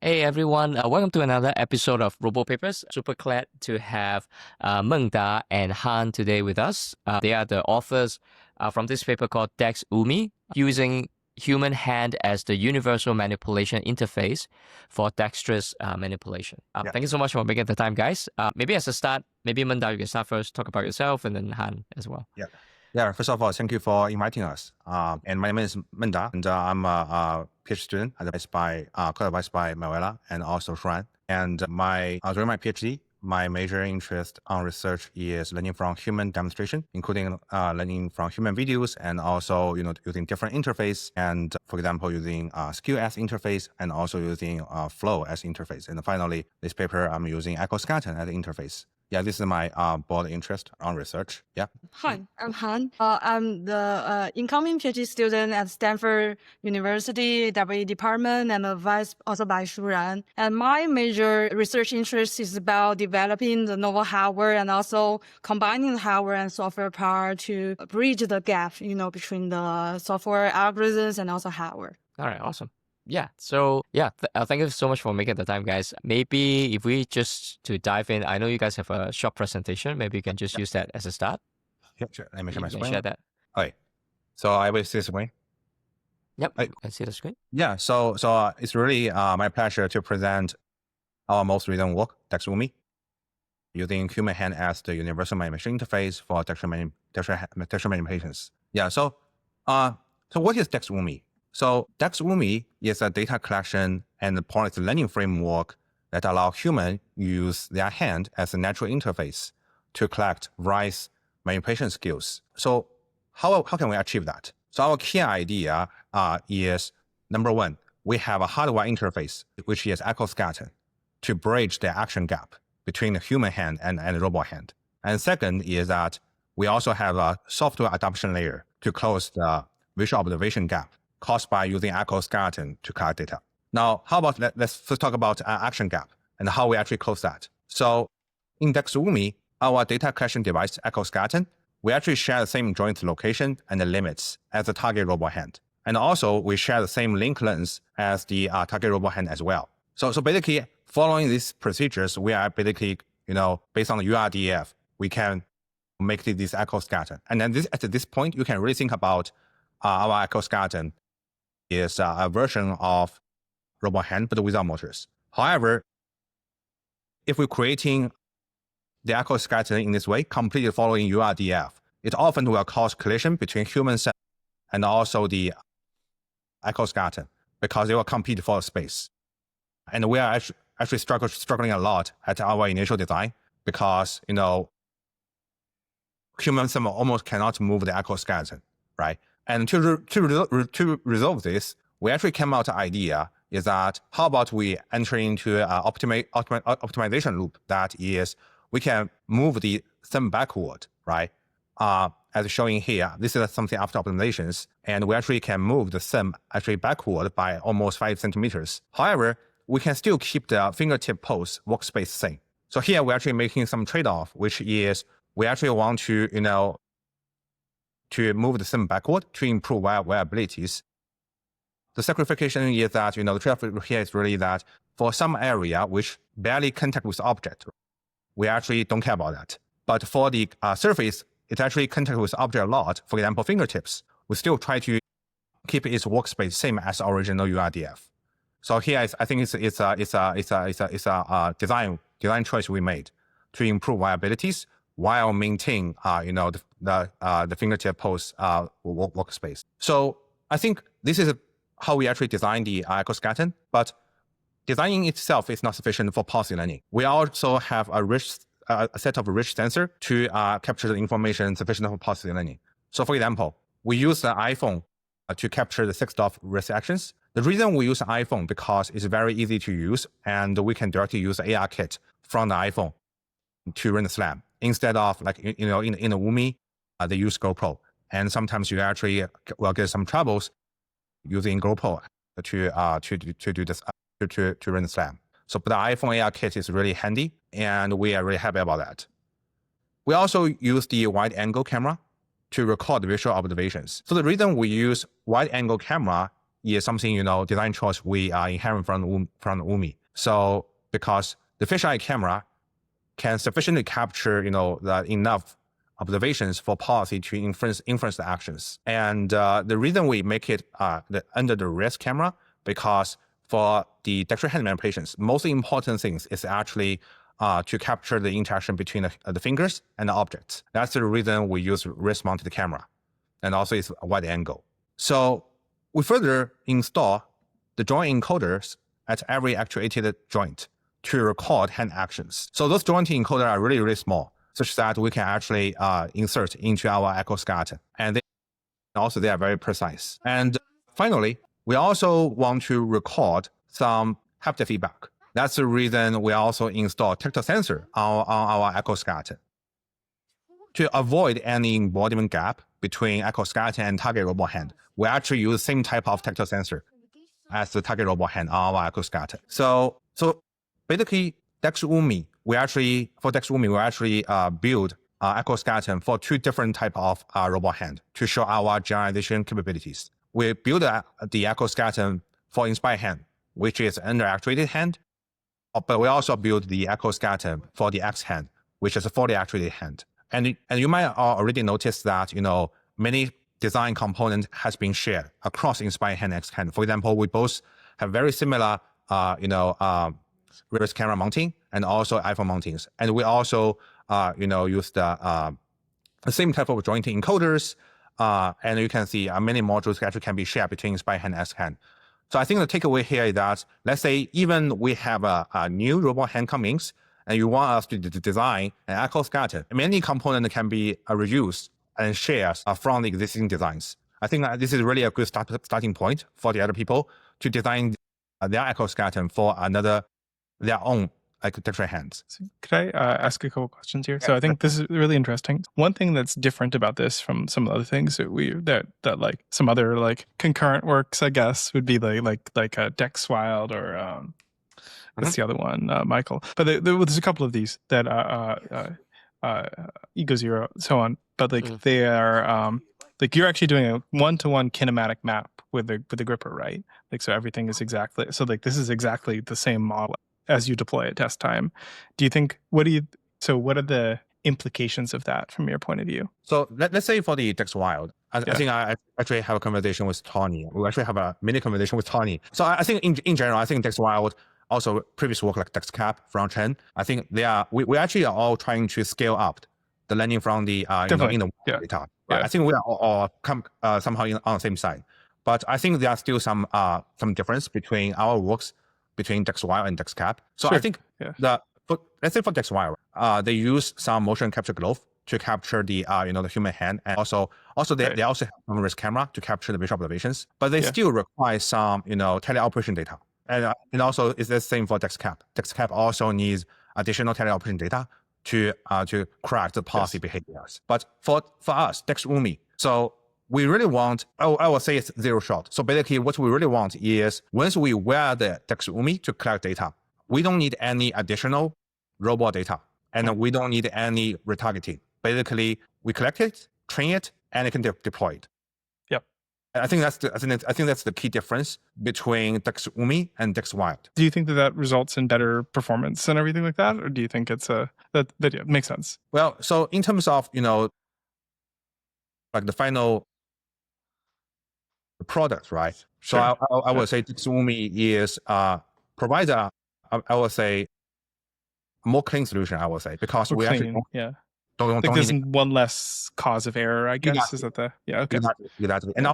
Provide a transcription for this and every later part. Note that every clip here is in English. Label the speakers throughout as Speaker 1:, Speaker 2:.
Speaker 1: Hey everyone, welcome to another episode of Robo Papers. Super glad to have Mengda and Han today with us. They are the authors from this paper called DexUMI, using human hand as the universal manipulation interface for dexterous manipulation. Thank you so much for making the time, guys. Maybe as a start, maybe Mengda, you can start first, talk about yourself, and then Han as well.
Speaker 2: Yeah. First of all, thank you for inviting us. And my name is Mengda, and I'm a PhD student co-advised by Manuela and also Zhang. And during my PhD, my major interest on research is learning from human demonstration, including learning from human videos and also using different interface. And for example, using skill as interface and also using flow as interface. And finally, this paper I'm using exoskeleton as interface. Yeah, this is my broad interest on research. Yeah.
Speaker 3: Hi, I'm Han. I'm the incoming PhD student at Stanford University W department and advised also by Shuran. And my major research interest is about developing the novel hardware and also combining the hardware and software part to bridge the gap, between the software algorithms and also hardware.
Speaker 1: All right, awesome. Yeah. So thank you so much for making the time, guys. Maybe if we just to dive in, I know you guys have a short presentation. Maybe you can just use that as a start.
Speaker 2: Yeah, sure. Let me share my
Speaker 1: You can
Speaker 2: screen.
Speaker 1: share that.
Speaker 2: Okay. So I will see the screen.
Speaker 1: Yep. I can see the screen.
Speaker 2: Yeah. So it's really my pleasure to present our most recent work, DexUMI, using human hand as the universal manipulation interface for texture manipulations. Yeah. So what is DexUMI? So DexUMI is a data collection and policy learning framework that allow humans use their hand as a natural interface to collect various manipulation skills. So how can we achieve that? So our key idea is, number one, we have a hardware interface, which is exoskeleton, to bridge the action gap between the human hand and the robot hand. And second is that we also have a software adaptation layer to close the visual observation gap caused by using exoskeleton to collect data. Now, how about let's first talk about action gap and how we actually close that. So in DexUMI, our data collection device, exoskeleton, we actually share the same joint location and the limits as the target robot hand. And also we share the same link length as the target robot hand as well. So basically following these procedures, we are basically, based on the URDF, we can make this exoskeleton. And then at this point, you can really think about our exoskeleton is a version of robot hand, but without motors. However, if we're creating the exoskeleton in this way, completely following URDF, it often will cause collision between human cells and also the exoskeleton because they will compete for space. And we are actually struggling a lot at our initial design because, humans almost cannot move the exoskeleton, right? And to resolve this, we actually came out with the idea is that how about we enter into an optimization loop that is we can move the thumb backward, right? As showing here, this is something after optimizations, and we actually can move the thumb actually backward by almost 5 centimeters. However, we can still keep the fingertip pose workspace same. So here we're actually making some trade-off, which is we actually want to, to move the thumb backward to improve wear abilities. The sacrification is that, the trade-off here is really that for some area which barely contact with object, we actually don't care about that. But for the surface, it actually contact with object a lot. For example, fingertips, we still try to keep its workspace same as original URDF. So here, I think it's a design choice we made to improve wear abilities while maintaining, the fingertip pose workspace. So I think this is how we actually design the exoskeleton, but designing itself is not sufficient for policy learning. We also have a set of rich sensor to capture the information sufficient for policy learning. So for example, we use the iPhone to capture the 6 dot wrist actions. The reason we use the iPhone because it's very easy to use and we can directly use the AR kit from the iPhone to run the slam instead of in the UMI, they use GoPro. And sometimes you actually will get some troubles using GoPro to do this, to run the slam. So but the iPhone AR kit is really handy and we are really happy about that. We also use the wide angle camera to record visual observations. So the reason we use wide angle camera is something, design choice we are inherent from UMI. So because the fisheye camera can sufficiently capture, the enough observations for policy to influence the actions. And the reason we make it under the wrist camera, because for the dexterous hand manipulations, most important things is actually to capture the interaction between the fingers and the objects. That's the reason we use wrist-mounted camera, and also it's a wide angle. So we further install the joint encoders at every actuated joint to record hand actions. So those joint encoders are really, really small, such that we can actually insert into our exoskeleton. And they are very precise. And finally, we also want to record some haptic feedback. That's the reason we also install tactile sensor on our exoskeleton. To avoid any embodiment gap between exoskeleton and target robot hand, we actually use the same type of tactile sensor as the target robot hand on our exoskeleton. So basically, DexUMI, we actually build exoskeleton for two different type of robot hand to show our generalization capabilities. We build the exoskeleton for inspired hand, which is under actuated hand, but we also build the exoskeleton for the X hand, which is a fully actuated hand. And you might already notice that, many design components has been shared across inspired hand and X hand. For example, we both have very similar, reverse camera mounting and also iPhone mountings. And we also, use the same type of joint encoders. And you can see many modules actually can be shared between inspired hand and X hand. So I think the takeaway here is that, let's say even we have a new robot hand comings, and you want us to design an exoskeleton, many components can be reused and shared from the existing designs. I think this is really a good starting point for the other people to design their exoskeleton for their own architecture hands.
Speaker 4: So could I ask a couple questions here? So I think this is really interesting. One thing that's different about this from some of the other things that like some other like concurrent works, I guess, would be like a DexWild or what's the other one, Michael. But there's a couple of these that Ego Zero, so on. But like they are like you're actually doing a one-to-one kinematic map with the gripper, right? Like so everything is exactly so like this is exactly the same model as you deploy at test time. Do you think, what are the implications of that from your point of view?
Speaker 2: So let's say for the DexWild, I think I actually have a conversation with Tony. We actually have a mini conversation with Tony. So I think in general, I think DexWild, also previous work like DexCap from Chen, I think we actually are all trying to scale up the learning from the data. Right? Yeah. I think we are all come somehow on the same side. But I think there are still some difference between our works between DexWild and DexCap. So I think let's say for DexWild, they use some motion capture glove to capture the the human hand, and also they also have some wrist camera to capture the visual observations, but they still require some teleoperation data, and also it's the same for DexCap. DexCap also needs additional teleoperation data to correct the policy behaviors. But for us, DexUMI, so we really want, I would say it's zero shot. So basically what we really want is once we wear the DexUMI to collect data, we don't need any additional robot data, and we don't need any retargeting. Basically, we collect it, train it, and it can deploy it.
Speaker 4: Yep.
Speaker 2: I think that's the key difference between DexUMI and DexWild.
Speaker 4: Do you think that results in better performance and everything like that, or do you think it's that makes sense?
Speaker 2: Well, so in terms of like the final product, right?
Speaker 4: Sure.
Speaker 2: So I would say DexUMI is provides I would say a more clean solution. I would say because we actually don't
Speaker 4: there's
Speaker 2: need
Speaker 4: one less cause of error, I guess. Is that okay?
Speaker 2: Exactly. And I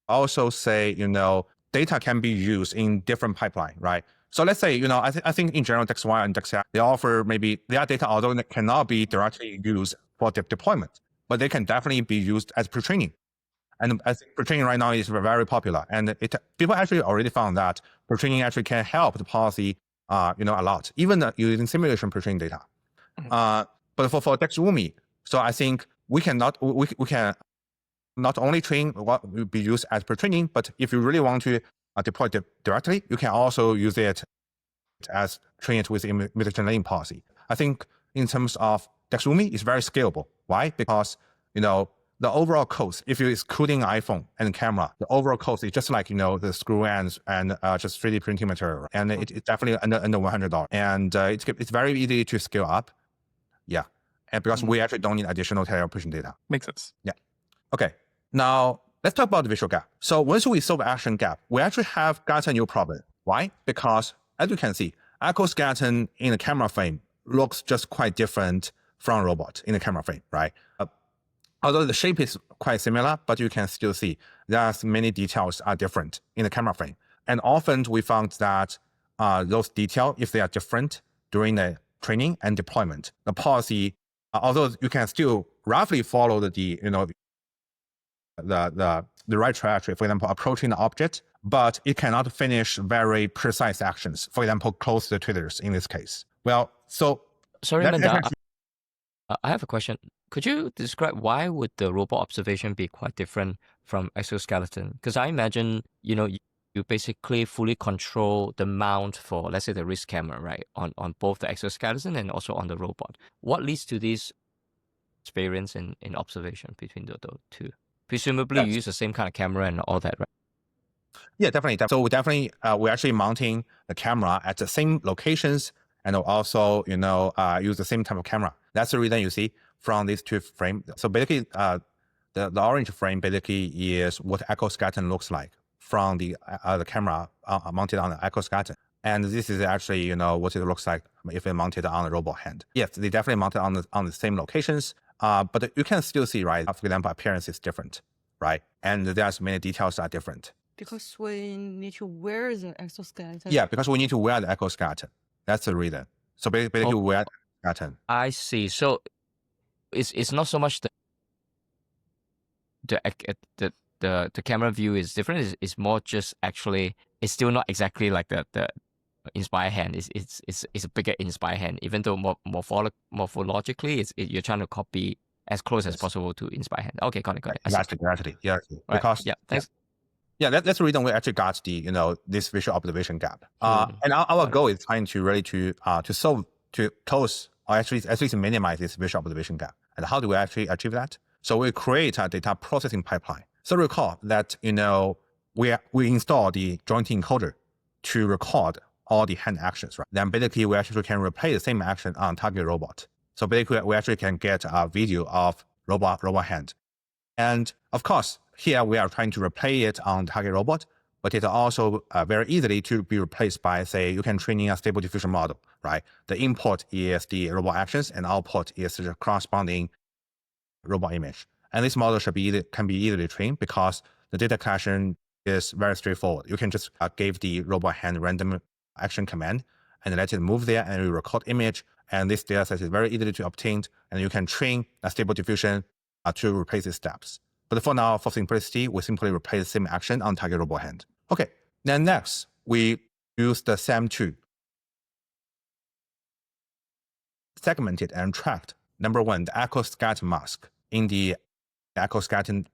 Speaker 2: also say data can be used in different pipeline, right? So let's say I think in general DexWild and DexCap, they offer maybe their data, although it cannot be directly used for deployment, but they can definitely be used as pre-training. And I think pre-training right now is very popular, and people actually already found that pre-training actually can help the policy, a lot, even using simulation pre-training data. But for DexUMI, so I think we can not only train what will be used as pre-training, but if you really want to deploy it directly, you can also use it as train it with imitation learning policy. I think in terms of DexUMI, it's very scalable. Why? Because the overall cost, if you're excluding iPhone and camera, the overall cost is just like, the screw ends and just 3D printing material. And it's definitely under $100. And it's very easy to scale up. Yeah. And because we actually don't need additional teleoperation data.
Speaker 4: Makes sense.
Speaker 2: Yeah. Okay. Now, let's talk about the visual gap. So once we solve action gap, we actually have got a new problem. Why? Because as you can see, exoskeleton in the camera frame looks just quite different from robot in the camera frame, right? Although the shape is quite similar, but you can still see there's many details are different in the camera frame. And often we found that those details, if they are different during the training and deployment, the policy, although you can still roughly follow the right trajectory, for example, approaching the object, but it cannot finish very precise actions. For example, close the tweeters in this case. Well, so
Speaker 1: Sorry, Mengda, I have a question. Could you describe why would the robot observation be quite different from exoskeleton? Because I imagine, you basically fully control the mount for, let's say, the wrist camera, right, on both the exoskeleton and also on the robot. What leads to this variance in observation between the two? Presumably, you use the same kind of camera and all that, right?
Speaker 2: Yeah, definitely. So we're actually mounting the camera at the same locations and also, use the same type of camera. That's the reason you see from these two frames. So basically, the orange frame basically is what exoskeleton looks like from the camera mounted on the exoskeleton. And this is actually, what it looks like if it's mounted on a robot hand. Yes, they definitely mounted on the same locations, but you can still see, right? For example, appearance is different, right? And there's many details are different.
Speaker 3: Because we need to wear the exoskeleton.
Speaker 2: Yeah, because we need to wear the exoskeleton. That's the reason. So basically, we wear the exoskeleton.
Speaker 1: I see. So it's not so much the camera view is different. It's more just actually it's still not exactly like the Inspire hand. It's a bigger Inspire hand, even though morphologically you're trying to copy as close as possible to Inspire hand. Okay, got it.
Speaker 2: Exactly. Yeah.
Speaker 1: Right.
Speaker 2: Because
Speaker 1: thanks.
Speaker 2: Yeah, that's the reason we actually got this visual observation gap. And our goal is trying to really to close or at least minimize this visual observation gap. And how do we actually achieve that? So we create a data processing pipeline. So recall that we install the joint encoder to record all the hand actions, right? Then basically we actually can replay the same action on target robot. So basically we actually can get a video of robot hand. And of course, here we are trying to replay it on target robot, but it's also very easily to be replaced by, say, you can train in a stable diffusion model, right? The input is the robot actions and output is the corresponding robot image. And this model can be easily trained because the data collection is very straightforward. You can just give the robot hand random action command and let it move there and you record image. And this data set is very easily to obtain. And you can train a stable diffusion to replace these steps. But for now, for simplicity, we simply replace the same action on target robot hand. Okay, then next, we use the SAM2. Segmented and tracked, number one, the exoskeleton mask in the exoskeleton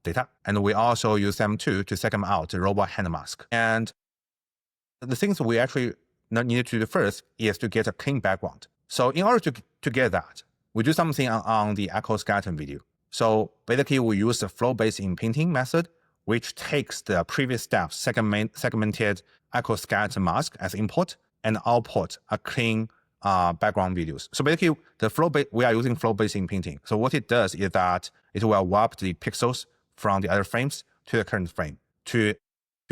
Speaker 2: data. And we also use SAM2 to segment out the robot hand mask. And the things we actually need to do first is to get a clean background. So in order to get that, we do something on the exoskeleton video. So basically, we use the flow-based inpainting method, which takes the previous steps, segmented exoskeleton mask as input and output a clean background videos. So basically, we are using flow-based inpainting. So what it does is that it will warp the pixels from the other frames to the current frame to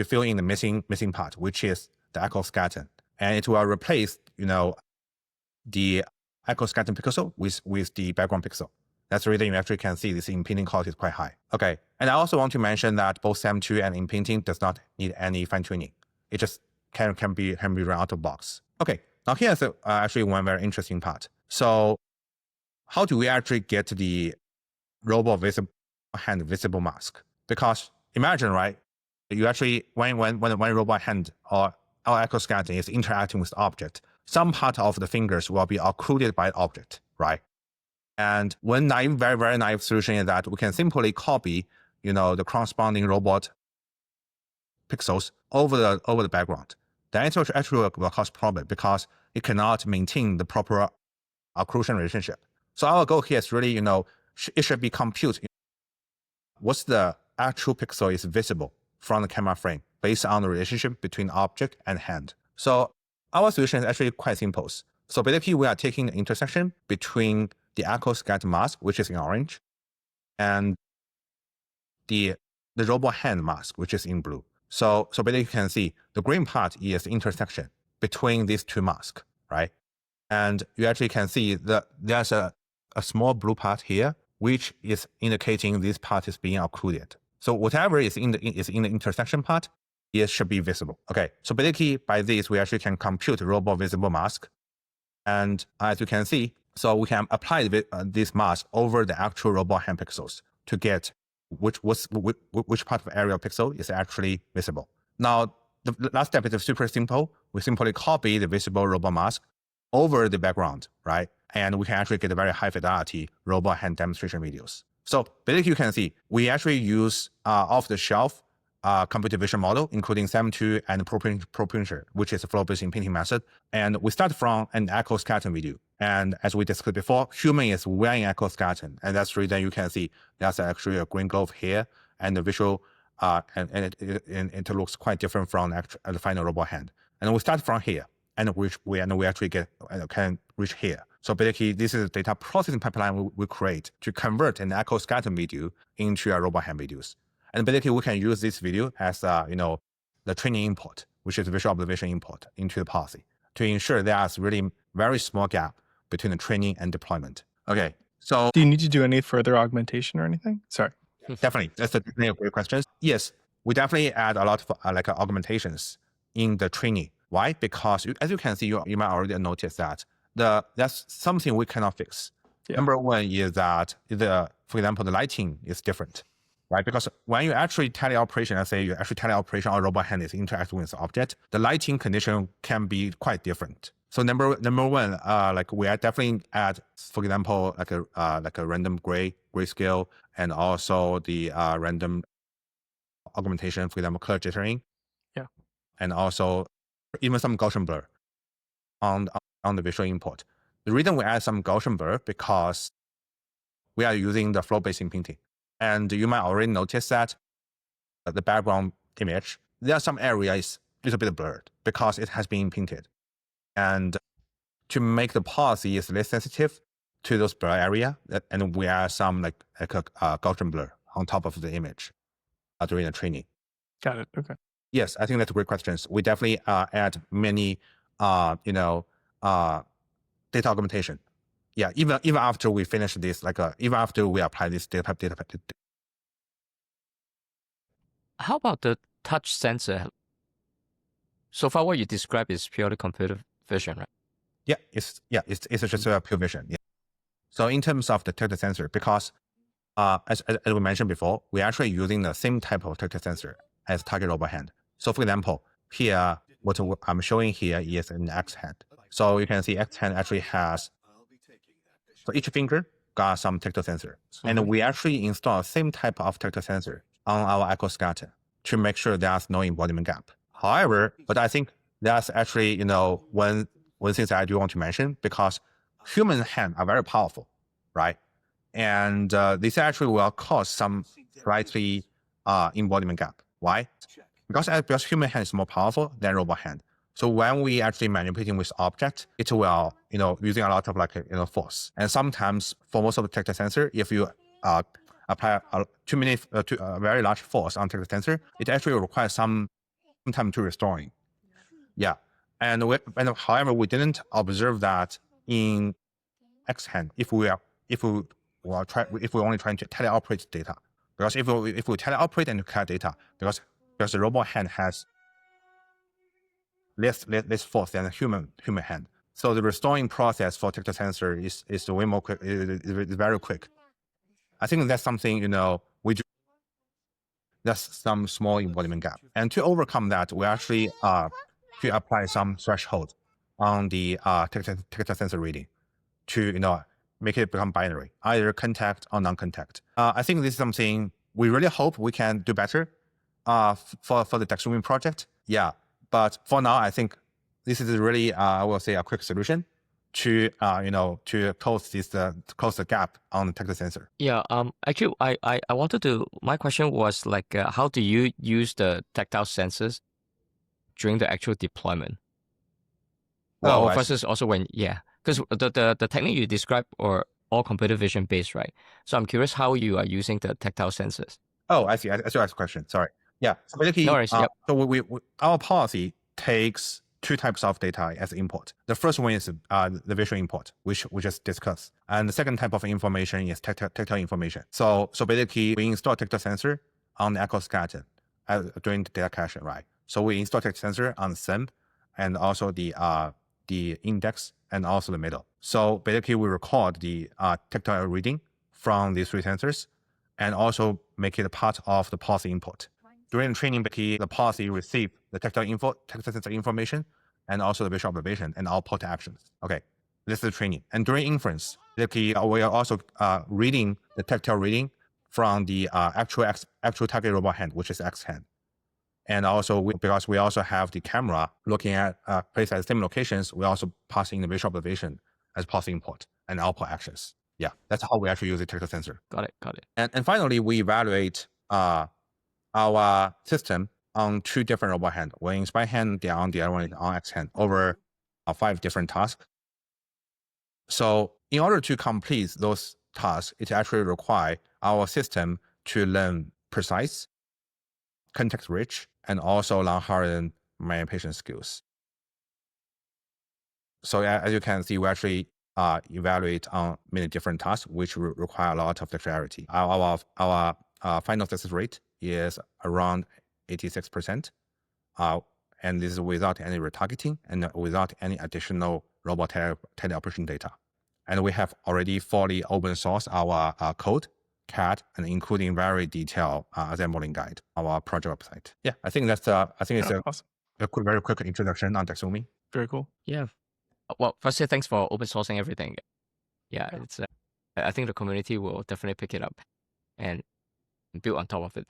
Speaker 2: fill in the missing part, which is the exoskeleton, and it will replace the exoskeleton pixel with the background pixel. That's the reason you actually can see this inpainting quality is quite high. Okay, and I also want to mention that both SAM2 and inpainting does not need any fine tuning. It just can be run out of box. Okay, now here's actually one very interesting part. So how do we actually get the robot hand visible mask? Because imagine, right, you actually when robot hand or exoskeleton is interacting with the object, some part of the fingers will be occluded by the object, right? And one very, very naive solution is that we can simply copy, the corresponding robot pixels over the background. Then it actually will cause problem because it cannot maintain the proper occlusion relationship. So our goal here is really, it should be compute what's the actual pixel is visible from the camera frame based on the relationship between object and hand. So our solution is actually quite simple. So basically, we are taking the intersection between the exoskeleton mask, which is in orange, and the robot hand mask, which is in blue. So basically, you can see the green part is the intersection between these two masks, right? And you actually can see that there's a small blue part here, which is indicating this part is being occluded. So whatever is in the intersection part, it should be visible. Okay, so basically by this, we actually can compute robot visible mask. And as you can see, so we can apply this mask over the actual robot hand pixels to get which part of aerial pixel is actually visible. Now, the last step is super simple. We simply copy the visible robot mask over the background, right? And we can actually get a very high fidelity robot hand demonstration videos. So basically, you can see we actually use off-the-shelf computer vision model, including SEM2 and Propulsion, which is a flow-based inpainting method. And we start from an exoskeleton video. And as we discussed before, human is wearing exoskeleton. And that's the reason you can see there's actually a green glove here and the visual, and it looks quite different from the final robot hand. And we start from here, and we actually can reach here. So basically, this is a data processing pipeline we create to convert an exoskeleton video into a robot hand videos. And basically, we can use this video as the training input, which is visual observation input into the policy to ensure there's really very small gap between the training and deployment. Okay, so
Speaker 4: Do you need to do any further augmentation or anything? Sorry.
Speaker 2: definitely, that's definitely a great question. Yes, we definitely add a lot of augmentations in the training. Why? Because as you can see, you might already notice that that's something we cannot fix.
Speaker 4: Yeah.
Speaker 2: Number one is that for example, the lighting is different, right? Because when you actually teleoperation, let's say you actually teleoperation or robot hand is interacting with the object, the lighting condition can be quite different. So number one, we are definitely add, for example, like a random grayscale, and also the random augmentation, for example, color jittering.
Speaker 4: Yeah.
Speaker 2: And also even some Gaussian blur on the visual input. The reason we add some Gaussian blur because we are using the flow-based inpainting. And you might already notice that the background image, there are some areas a little bit blurred because it has been painted. And to make the policy is less sensitive to those blur area, and we add some like a Gaussian blur on top of the image during the training.
Speaker 4: Got it. Okay.
Speaker 2: Yes, I think that's a great question. We definitely add many, data augmentation. Yeah, even after we finish this, even after we apply this data.
Speaker 1: How about the touch sensor? So far, what you described is purely computer vision, right?
Speaker 2: Yeah, it's just a pure vision. Yeah. So in terms of the tactile sensor, because as we mentioned before, we're actually using the same type of tactile sensor as target robot hand. So for example, here, what I'm showing here is an X hand. So you can see X hand actually has, so each finger got some tactile sensor. And we actually install the same type of tactile sensor on our exoskeleton to make sure there's no embodiment gap. However, but I think that's actually, one thing that I do want to mention, because human hands are very powerful, right? And this actually will cause some slightly embodiment gap. Why? Because human hand is more powerful than robot hand. So when we actually manipulating with object, it will, using a lot of force. And sometimes for most of the tactile sensor, if you apply too very large force on tactile sensor, it actually requires some time to restoring. Yeah. And however, we didn't observe that in X hand if we only trying to teleoperate data. Because if we teleoperate and collect data, because the robot hand has less force than a human hand. So the restoring process for tactile sensor is way more quick, is very quick. I think that's something, we do. That's some small embodiment gap. And to overcome that, we actually to apply some threshold on the tactile sensor reading to, make it become binary, either contact or non-contact. I think this is something we really hope we can do better for the DexUMI project. Yeah, but for now, I think this is really, I will say, a quick solution to close the gap on the tactile sensor.
Speaker 1: Yeah. Actually, I wanted to. My question was like, how do you use the tactile sensors during the actual deployment? Well,
Speaker 2: Oh,
Speaker 1: or
Speaker 2: I see.
Speaker 1: versus also when, yeah, because the technique you described are all computer vision based, right? So I'm curious how you are using the tactile sensors.
Speaker 2: Oh, I see. I still ask a question. Sorry. Yeah. So basically,
Speaker 1: No worries. Yep.
Speaker 2: so our policy takes two types of data as input. The first one is the visual input, which we just discussed, and the second type of information is tactile information. So basically, we install tactile sensor on the exoskeleton during the data collection, right? So we install tactile sensor on the thumb and also the index and also the middle. So basically, we record the tactile reading from these three sensors and also make it a part of the policy input. During training, the policy receive the tactile sensor information and also the visual observation and output actions. Okay, this is training. And during inference, we are also reading the tactile reading from the actual target robot hand, which is X hand. And also, because we also have the camera looking at placed at the same locations, we also passing the visual observation as policy input and output actions. Yeah, that's how we actually use the tactile sensor.
Speaker 1: Got it.
Speaker 2: And finally, we evaluate our system on two different robot hands. One in spine hand, the other one is on X hand over 5 different tasks. So in order to complete those tasks, it actually requires our system to learn precise, context-rich, and also long-horizon manipulation skills. So as you can see, we actually evaluate on many different tasks, which require a lot of dexterity. Our final success rate is around 86%, and this is without any retargeting and without any additional robot teleoperation data. And we have already fully open sourced our code, CAD, and including very detailed assembling guide on our project website. Yeah, I think that's
Speaker 4: Awesome.
Speaker 2: very quick introduction on DexUMI.
Speaker 4: Very cool.
Speaker 1: Yeah. Well, firstly, thanks for open sourcing everything. Yeah, it's. I think the community will definitely pick it up and build on top of it.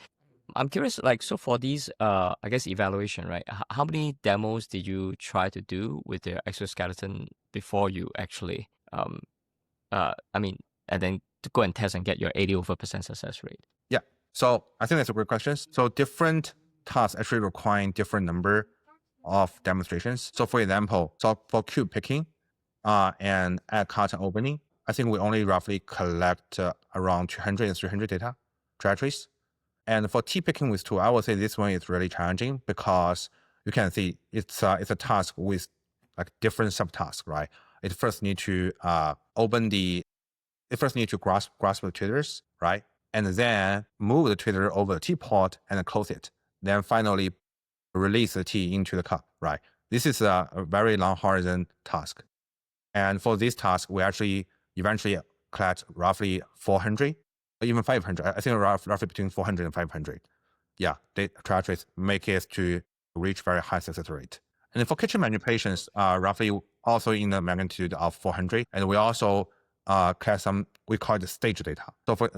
Speaker 1: I'm curious, like, so for these, I guess evaluation, right? How many demos did you try to do with the exoskeleton before you actually, and then to go and test and get your 80% success rate?
Speaker 2: Yeah. So I think that's a great question. So different tasks actually require different number of demonstrations. So for example, for cube picking and add carton opening, I think we only roughly collect around 200 and 300 data trajectories. And for T picking with tool, I would say this one is really challenging because you can see it's a task with like different subtasks, right? It first need to grasp the tweeters, right? And then move the tweeter over the T port and close it. Then finally release the T into the cup, right? This is a very long horizon task. And for this task, we actually eventually collect roughly 400, even 500. I think roughly between 400 and 500. Yeah, the trajectories make it to reach very high success rate. And then for kitchen manipulations, roughly also in the magnitude of 400. And we also collect some, we call it stage data. So for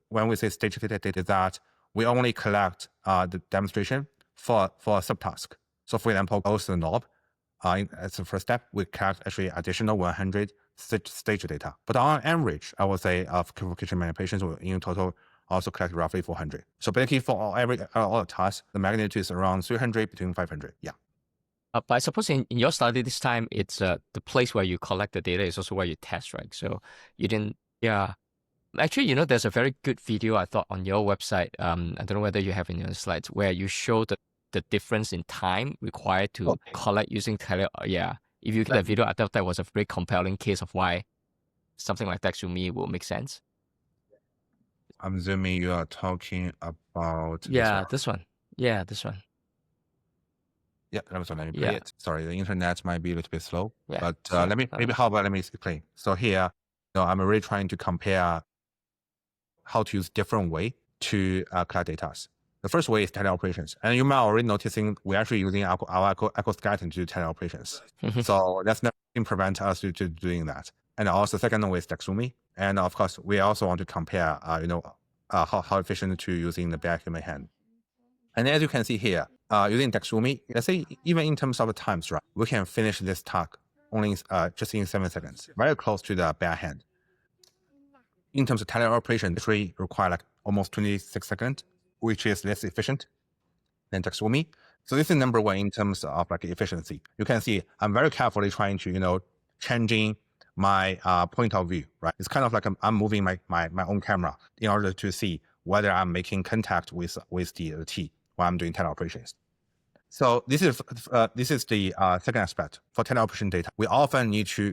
Speaker 2: when we say stage data, is that we only collect the demonstration for a subtask. So for example, close the knob. As the first step, we collect actually additional 100 stage data. But on average, I would say of kitchen manipulations, we in total also collect roughly 400. So basically for all the tasks, the magnitude is around 300 between 500. Yeah.
Speaker 1: But I suppose in your study this time, it's the place where you collect the data is also where you test, right? So you didn't, yeah. Actually, there's a very good video I thought on your website. I don't know whether you have in your slides where you show the difference in time required to collect using yeah. If you get that video, I thought that was a very compelling case of why something like DexUMI will make sense.
Speaker 2: I'm assuming you are talking about
Speaker 1: this one. Yeah, this one.
Speaker 2: Yeah, let me play it. Sorry, the internet might be a little bit slow, but
Speaker 1: so,
Speaker 2: let me explain. So here, I'm really trying to compare how to use different way to collect data. The first way is teleoperations, and you might already noticing we're actually using our exoskeleton to do teleoperations. So that's nothing prevent us to doing that. And also, second way is DexUMI, and of course, we also want to compare, how efficient to using the bare human hand. And as you can see here, using DexUMI, let's say even in terms of the times, right, we can finish this task only just in 7 seconds, very close to the bare hand. In terms of teleoperation, it actually require like almost 26 seconds, which is less efficient than DexUMI. So this is number one in terms of like efficiency. You can see I'm very carefully trying to, changing my point of view, right? It's kind of like I'm moving my own camera in order to see whether I'm making contact with the T while I'm doing teleoperations. So this is the second aspect for teleoperation data. We often need to,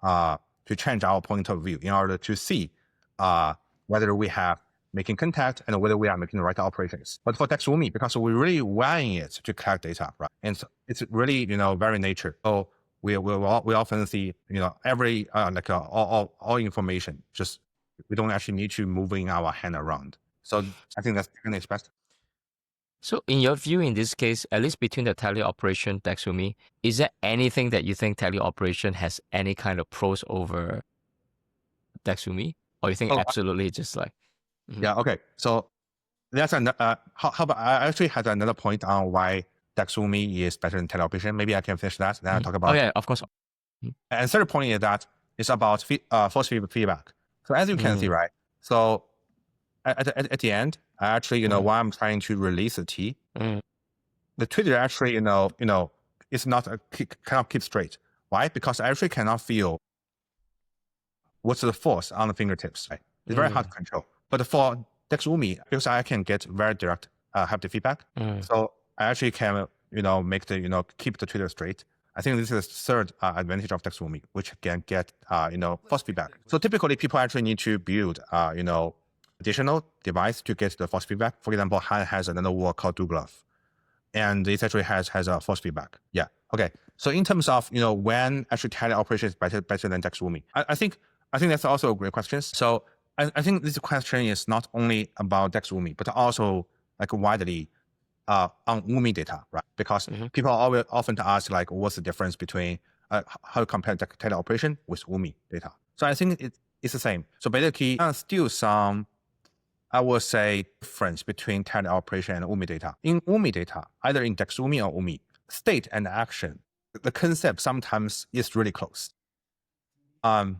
Speaker 2: to change our point of view in order to see whether we have making contact and whether we are making the right operations. But for DexUMI, because we're really wiring it to collect data, right? And so it's really, very nature. So we often see, every all information. Just we don't actually need to moving our hand around. So I think that's kind of best.
Speaker 1: So in your view, in this case, at least between the teleoperation DexUMI, is there anything that you think teleoperation has any kind of pros over DexUMI? Or you think absolutely just like...
Speaker 2: Yeah, okay. So that's how about I actually had another point on why DexUMI is better than teleoperation. Maybe I can finish that. Then I'll talk about.
Speaker 1: Oh yeah, of course.
Speaker 2: And third point is that it's about force feedback. So as you can see, right? So at the end, I actually, while I'm trying to release the T, the trigger actually, it's not cannot keep straight. Why? Because I actually cannot feel what's the force on the fingertips. Right? It's very hard to control. But for DexUMI, because I can get very direct haptic feedback, so I actually can, make the, keep the trigger straight. I think this is the third advantage of DexUMI, which can get, force feedback. So typically people actually need to build, additional device to get the force feedback. For example, Han has another word called DoGlove, and this actually has a force feedback. Yeah. Okay. So in terms of, when actually teleoperation is better than DexUMI, I think that's also a great question. So I think this question is not only about DexUMI, but also like widely on UMI data, right? Because people always often ask like, what's the difference between how to compare teleoperation with UMI data? So I think it's the same. So basically, still some, I would say, difference between teleoperation and UMI data. In UMI data, either in DexUMI or UMI, state and action, the concept sometimes is really close. And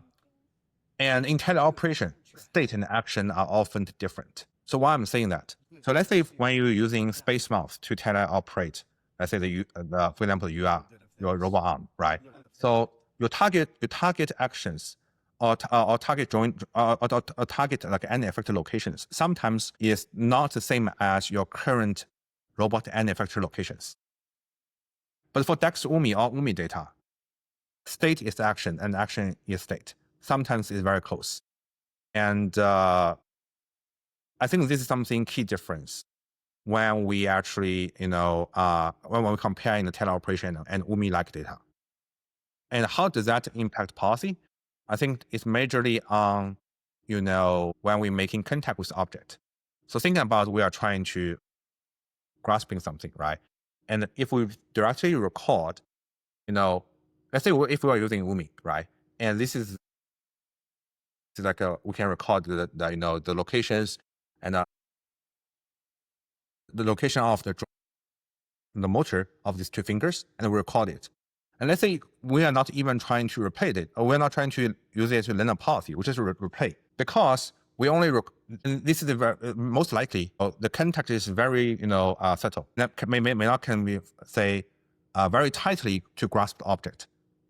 Speaker 2: in teleoperation, state and action are often different. So why I'm saying that? So let's say when you're using space mouse to teleoperate, let's say for example, you are your robot arm, right? So your target actions or target joint or target like any effector locations sometimes is not the same as your current robot any effector locations. But for DexUMI or UMI data, state is action and action is state. Sometimes it's very close. And I think this is something key difference when we actually, when we compare in the teleoperation and UMI-like data. And how does that impact policy? I think it's majorly on, when we're making contact with object. So thinking about we are trying to grasping something, right? And if we directly record, let's say if we are using UMI, right? And this is like we can record the locations and the location of the motor of these two fingers, and we record it. And let's say we are not even trying to replay it, or we're not trying to use it to learn a policy, which is replay, because we only and this is most likely the contact is very subtle. That may not can be say very tightly to grasp the object,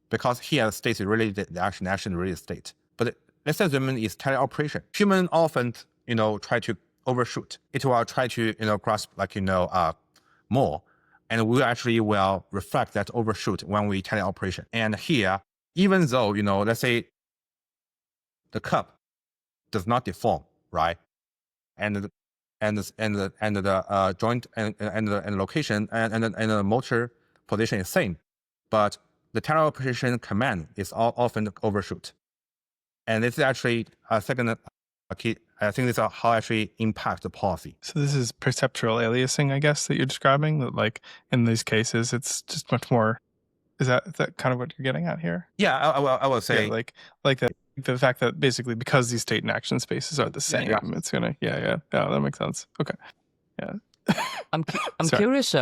Speaker 2: because here state is really the action really state. But let's assume is teleoperation. Human often try to overshoot. It will try to grasp like more, and we actually will reflect that overshoot when we teleoperation. And here, even though let's say the cup does not deform, right, and the joint and the location and the motor position is same, but the teleoperation command is often overshoot. And this is actually a second key. I think this is how actually impact the policy.
Speaker 4: So this is perceptual aliasing, I guess, that you're describing. That like in these cases, it's just much more. Is that kind of what you're getting at here?
Speaker 2: Yeah, I will say
Speaker 4: like the fact that basically because these state and action spaces are the same, it's gonna that makes sense. Okay, yeah.
Speaker 1: I'm curious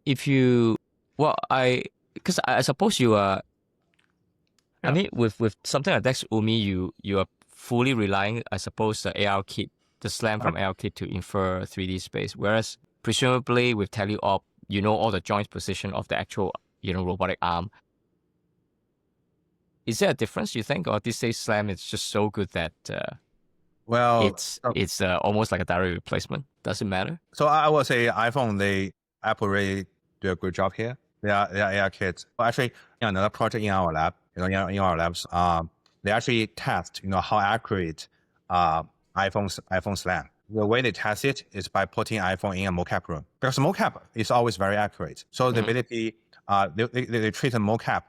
Speaker 1: if you because I suppose you are I mean, with something like DexUMI, you are fully relying, I suppose, the AR kit, the SLAM from AR kit to infer 3D space. Whereas presumably with teleop, you know all the joint position of the actual, robotic arm. Is there a difference, you think, or this day SLAM is just so good that
Speaker 2: Well,
Speaker 1: it's almost like a direct replacement? Does it matter?
Speaker 2: so I would say Apple really do a good job here. They are AR kits. Well, actually, another project in our lab, in our labs, they actually test, how accurate iPhone SLAM. The way they test it is by putting iPhone in a mocap room, because mocap is always very accurate. So the ability, they treat the mocap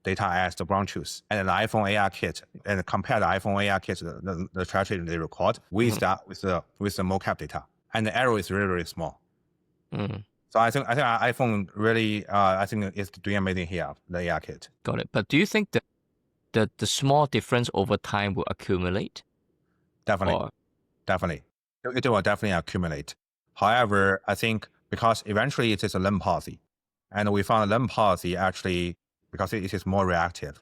Speaker 2: data as the ground truth, and the iPhone AR kit, and compare the iPhone AR kit, the trajectory they record with with the mocap data, and the error is really, really small. So I think iPhone really, is doing amazing here, the AR kit.
Speaker 1: Got it. But do you think that the small difference over time will accumulate?
Speaker 2: Definitely. It will definitely accumulate. However, I think because eventually it is a limb policy, and we found limb policy actually, because it is more reactive,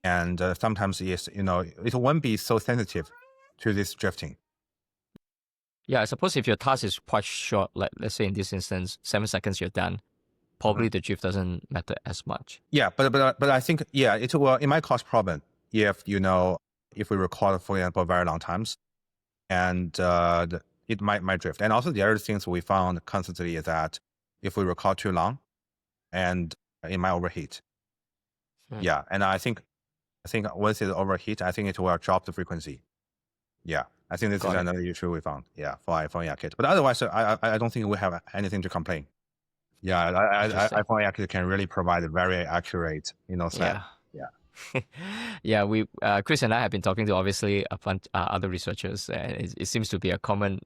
Speaker 2: and sometimes it won't be so sensitive to this drifting.
Speaker 1: Yeah, I suppose if your task is quite short, like let's say in this instance, 7 seconds you're done, probably the drift doesn't matter as much.
Speaker 2: Yeah, but I think it might cause problem if if we record, for example, very long times, and it might drift. And also the other things we found constantly is that if we record too long, and it might overheat. Yeah, and I think once it overheat, I think it will drop the frequency. Yeah, I think this is another issue we found. Yeah, for iPhone AR kit. But otherwise, I don't think we have anything to complain. Yeah, iPhone AR kit can really provide a very accurate, SLAM. Yeah.
Speaker 1: Yeah, we Chris and I have been talking to obviously a bunch other researchers, and it seems to be a common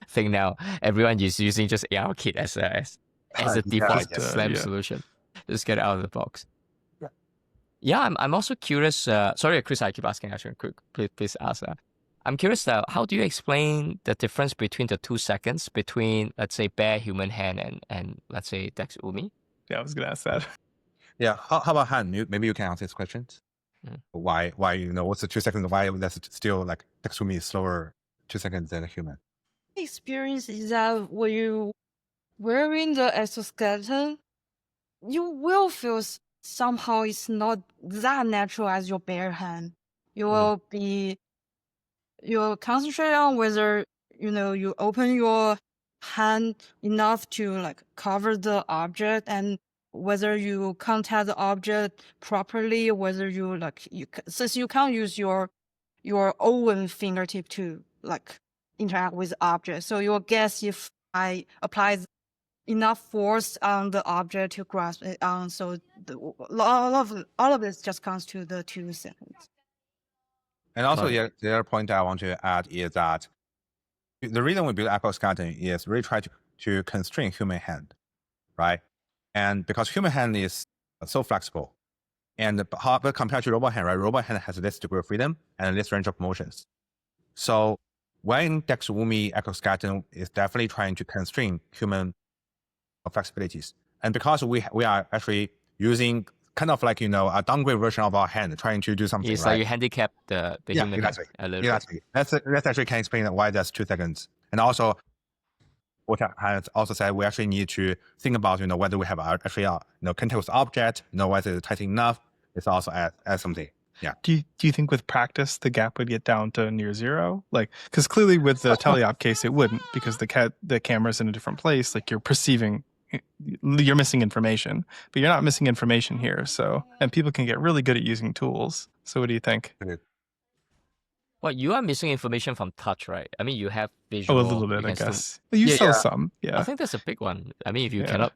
Speaker 1: thing now. Everyone is using just AR kit as a default SLAM solution. Just get it out of the box. Yeah, I'm also curious. Sorry, Chris, I keep asking. Actually, please ask. I'm curious. How do you explain the difference between the 2 seconds between, let's say, bare human hand and let's say DexUMI?
Speaker 4: Yeah, I was gonna ask that.
Speaker 2: Yeah. How about Han? Maybe you can answer this question. Why? What's the 2 seconds? Why that's still like DexUMI is slower 2 seconds than a human?
Speaker 3: Experience is that when you wearing the exoskeleton, you will feel somehow it's not that natural as your bare hand. You'll concentrate on whether you open your hand enough to like cover the object, and whether you contact the object properly, whether since you can't use your own fingertip to like interact with the object, so you'll guess if I apply enough force on the object to grasp it on. So all of this just comes to the 2 seconds.
Speaker 2: And also the other point I want to add is that the reason we build exoskeleton is really try to constrain human hand, right? And because human hand is so flexible, but compared to robot hand, right? Robot hand has this degree of freedom and this range of motions. So when DexUMI exoskeleton is definitely trying to constrain human flexibilities, and because we are actually using kind of like a downgrade version of our hand, trying to do something.
Speaker 1: It's like you handicap the human hand a little bit.
Speaker 2: That's actually can explain why that's 2 seconds. And also, what I had also said, we actually need to think about whether we have actually contact with object, whether it's tight enough. It's also add something. Yeah.
Speaker 4: Do you think with practice the gap would get down to near zero? Like, because clearly with the teleop case it wouldn't, because the camera's in a different place. Like you're missing information, but you're not missing information here. So, and people can get really good at using tools. So what do you think?
Speaker 1: Well, you are missing information from touch, right? I mean, you have visual.
Speaker 4: Oh, a little bit, I guess. You saw some. Yeah.
Speaker 1: I think that's a big one. I mean, if you cannot,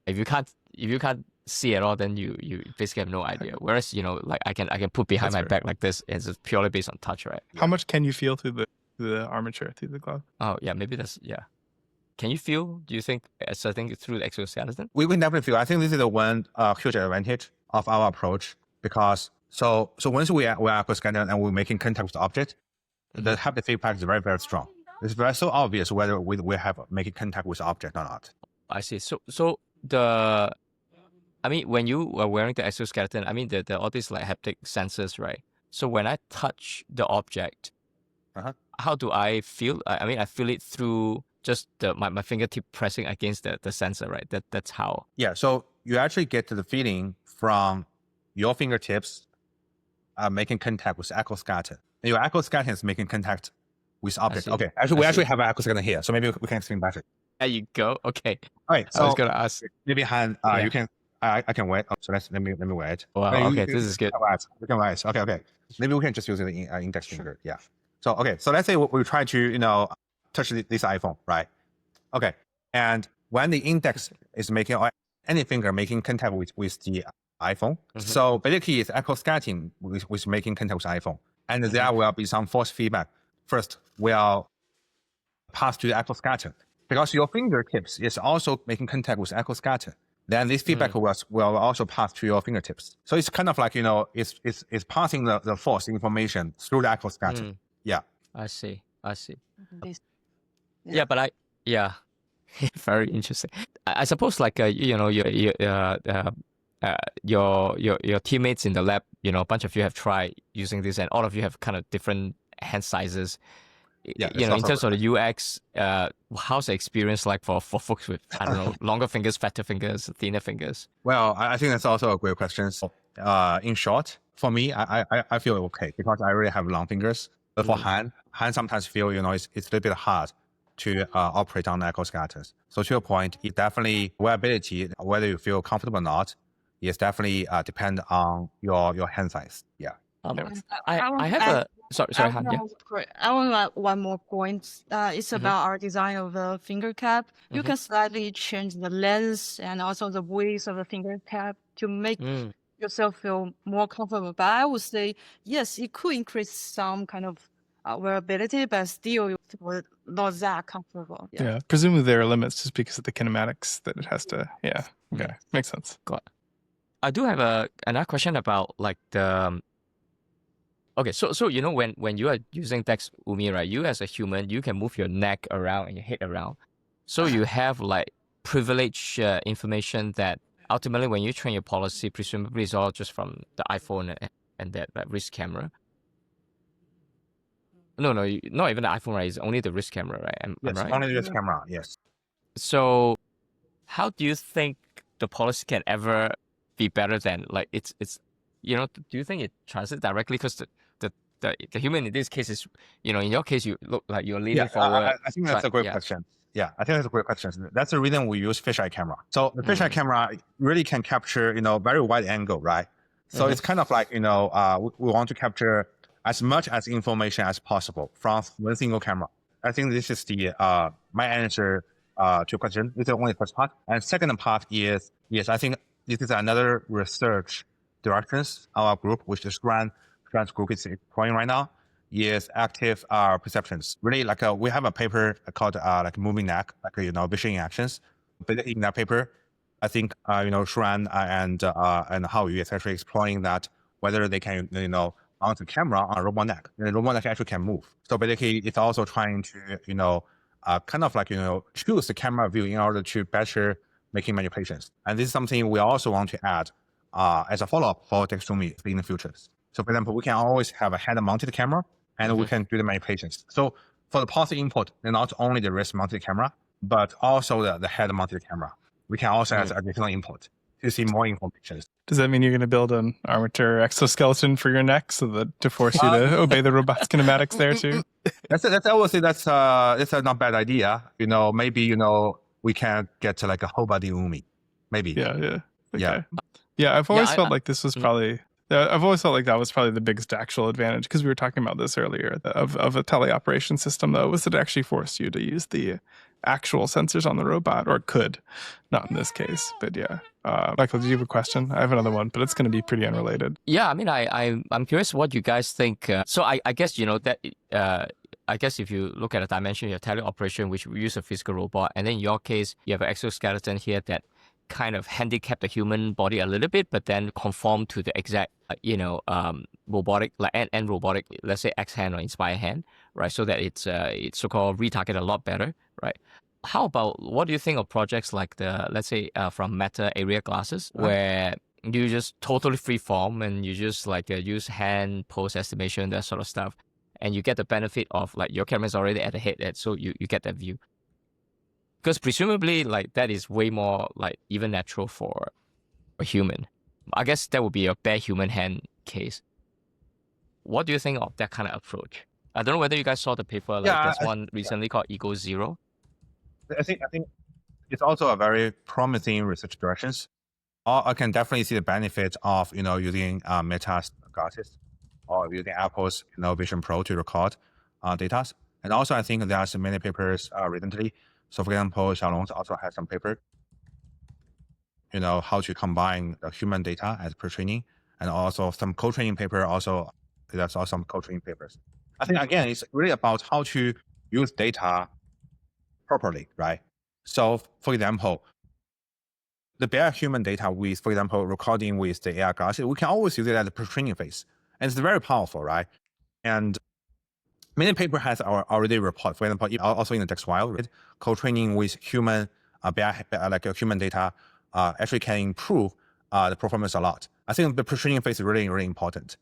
Speaker 1: if you can't see at all, then you basically have no idea. Whereas, like I can put behind my back like this, and it's purely based on touch, right?
Speaker 4: How much can you feel through the armature, through the glove?
Speaker 1: Oh, yeah, maybe that's, yeah. Can you feel, do you think, through the exoskeleton?
Speaker 2: We definitely feel. I think this is the one huge advantage of our approach, because so once we are exoskeleton and we're making contact with the object, the haptic feedback is very, very strong. It's very so obvious whether we have making contact with the object or not.
Speaker 1: I see. So the I mean, when you are wearing the exoskeleton, I mean, there are all these like haptic sensors, right? So when I touch the object, how do I feel? I mean, I feel it through just my fingertip pressing against the sensor, right? That's how.
Speaker 2: Yeah, so you actually get the feeling from your fingertips making contact with exoskeleton. Your exoskeleton is making contact with object.
Speaker 1: see.
Speaker 2: Okay, actually, we actually have an exoskeleton here, so maybe we can explain better.
Speaker 1: There you go. Okay.
Speaker 2: All right,
Speaker 1: I was
Speaker 2: so
Speaker 1: gonna ask.
Speaker 2: maybe hand,
Speaker 1: Yeah.
Speaker 2: you can, I can wait. Oh, so let me wait.
Speaker 1: Wow.
Speaker 2: You-
Speaker 1: Okay,
Speaker 2: you
Speaker 1: this is good.
Speaker 2: can wait. You can wait. Okay. Maybe we can just use the index finger. Yeah. So okay, so let's say we try to touch this iPhone, right? Okay, and when the index is making, or any finger making contact with the iPhone, so basically it's exoskeleton with making contact with iPhone, and there will be some force feedback. First, will pass to the exoskeleton because your fingertips is also making contact with exoskeleton. Then this feedback will also pass to your fingertips. So it's kind of like it's passing the force information through the exoskeleton. Yeah.
Speaker 1: I see.
Speaker 3: This-
Speaker 1: Yeah, but very interesting. I suppose like your teammates in the lab, a bunch of you have tried using this, and all of you have kind of different hand sizes.
Speaker 2: Yeah,
Speaker 1: In terms of the UX, how's the experience like for folks with, I don't know, longer fingers, fatter fingers, thinner fingers?
Speaker 2: Well, I think that's also a great question. So, in short, for me, I feel okay because I already have long fingers. But for hand sometimes feel it's a little bit hard to operate on the exoskeletons. So to your point, it definitely wearability, whether you feel comfortable or not, is definitely depend on your hand size. Yeah.
Speaker 1: I have a sorry, Han. Yeah.
Speaker 3: I want to add one more point. It's about our design of the finger cap. You can slightly change the length and also the width of the finger cap to make yourself feel more comfortable. But I would say, yes, it could increase some kind of wearability, but still it was not that comfortable.
Speaker 4: Yeah. Presumably there are limits just because of the kinematics that it has to. Yeah. Okay. Makes sense.
Speaker 1: Got. I do have another question about like the. Okay, so when you are using DexUMI, right? You as a human, you can move your neck around and your head around, so you have like privileged information that ultimately when you train your policy, presumably it's all just from the iPhone and that wrist camera. No, not even the iPhone, right? It's only the wrist camera, right? I'm
Speaker 2: Yes,
Speaker 1: right?
Speaker 2: only this camera. Yes.
Speaker 1: So, how do you think the policy can ever be better than like it's do you think it translates directly? Because the human in this case is in your case you look like you're leaning forward.
Speaker 2: I think that's a great question. Yeah, I think that's a great question. That's the reason we use fisheye camera. So the fisheye camera really can capture very wide angle, right? So it's kind of like we want to capture as much as information as possible from one single camera. I think this is the my answer to your question. This is only the first part. And second part is, yes, I think this is another research directions our group, which is Zhang's group is exploring right now, is active perceptions. Really, like we have a paper called like moving neck, like vision actions. But in that paper, I think Zhang and Hao Yu is actually exploring that whether they can mount the camera on a robot neck. And the robot neck actually can move. So basically, it's also trying to kind of like choose the camera view in order to better making manipulations. And this is something we also want to add as a follow-up for DexUMI in the future. So for example, we can always have a head-mounted camera and we can do the manipulations. So for the policy input, not only the wrist-mounted camera, but also the head-mounted camera. We can also add additional input to see more information.
Speaker 4: Does that mean you're going to build an armature exoskeleton for your neck so that to force you to obey the robot's kinematics there too?
Speaker 2: I would say that's a not bad idea. Maybe we can get to like a whole body UMI. Maybe.
Speaker 4: Yeah. Okay. Yeah. I've always felt like this was probably. I've always felt like that was probably the biggest actual advantage because we were talking about this earlier of a teleoperation system though, was that it actually forced you to use the actual sensors on the robot, or it could, not in this case, but yeah. Michael, did you have a question? I have another one, but it's going to be pretty unrelated.
Speaker 1: Yeah, I mean, I'm curious what you guys think. So I guess that I guess if you look at a dimension, you have teleoperation, which we use a physical robot, and then in your case, you have an exoskeleton here that kind of handicap the human body a little bit, but then conform to the exact, robotic, like and robotic, let's say X hand or Inspire hand, right? So that it's so-called retarget a lot better, right? How about what do you think of projects like let's say from Meta area glasses, where you just totally free form and you just like use hand pose estimation, that sort of stuff, and you get the benefit of like your camera is already at the head, so you get that view. Because presumably like that is way more like even natural for a human. I guess that would be a bare human hand case. What do you think of that kind of approach? I don't know whether you guys saw the paper. Like
Speaker 2: Yeah,
Speaker 1: there's one recently called Ego Zero.
Speaker 2: I think it's also a very promising research directions. I can definitely see the benefit of using Meta's glasses or using Apple's Vision Pro to record data. And also, I think there's many papers recently. So, for example, Xiaolong also has some paper, how to combine the human data as pre-training, and also some co-training paper. Also, there's also some co-training papers. I think again, it's really about how to use data properly, right? So, for example, the bare human data with, for example, recording with the AR glasses, we can always use it as a pre-training phase. And it's very powerful, right? And many paper has already report, for example, also in the DexUMI, right? Co-training with human, human data actually can improve the performance a lot. I think the pre-training phase is really, really important.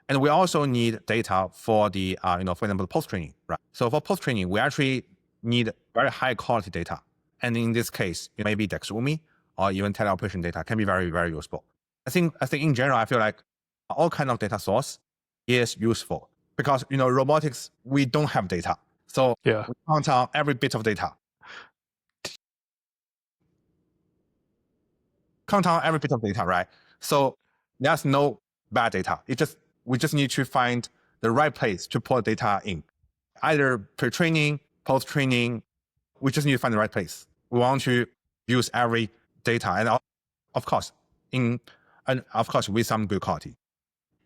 Speaker 2: And we also need data for the, for example, post-training, right? So for post-training, we actually need very high quality data. And in this case, maybe DexUMI or even teleoperation data can be very, very useful. I think in general, I feel like all kind of data source is useful because, robotics, we don't have data. So we count on every bit of data. Count on every bit of data, right? So there's no bad data. We just need to find the right place to put data in. Either pre-training, post-training, we just need to find the right place. We want to use every data, and of course, with some good quality.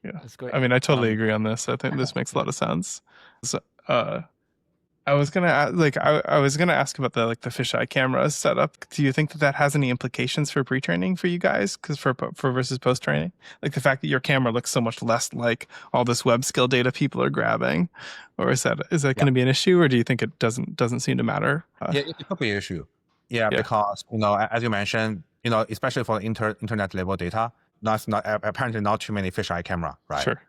Speaker 4: Yeah,
Speaker 1: That's great.
Speaker 4: I mean, I totally agree on this. I think this makes a lot of sense. So, I was gonna I was gonna ask about the fisheye camera setup. Do you think that has any implications for pre-training for you guys? Because for versus post-training, like the fact that your camera looks so much less like all this web skill data people are grabbing, or is that going to be an issue, or do you think it doesn't seem to matter?
Speaker 2: Yeah, it could be an issue. Yeah, because as you mentioned, especially for internet level data, that's not apparently not too many fisheye camera, right?
Speaker 4: Sure.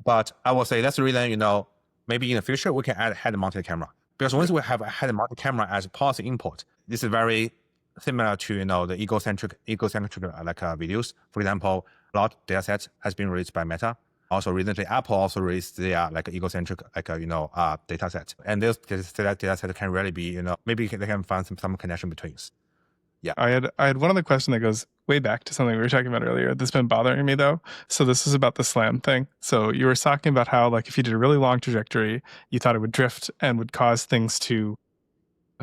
Speaker 2: But I will say that's the reason, maybe in the future we can add head-mounted camera, because once we have a head-mounted camera as a policy input, this is very similar to the egocentric videos. For example, a lot of data sets has been released by Meta. Also recently, Apple also released their egocentric data set, and this data set can really be maybe they can find some connection between. Yeah,
Speaker 4: I had one other question that goes way back to something we were talking about earlier that's been bothering me though. So this is about the slam thing. So you were talking about how if you did a really long trajectory, you thought it would drift and would cause things to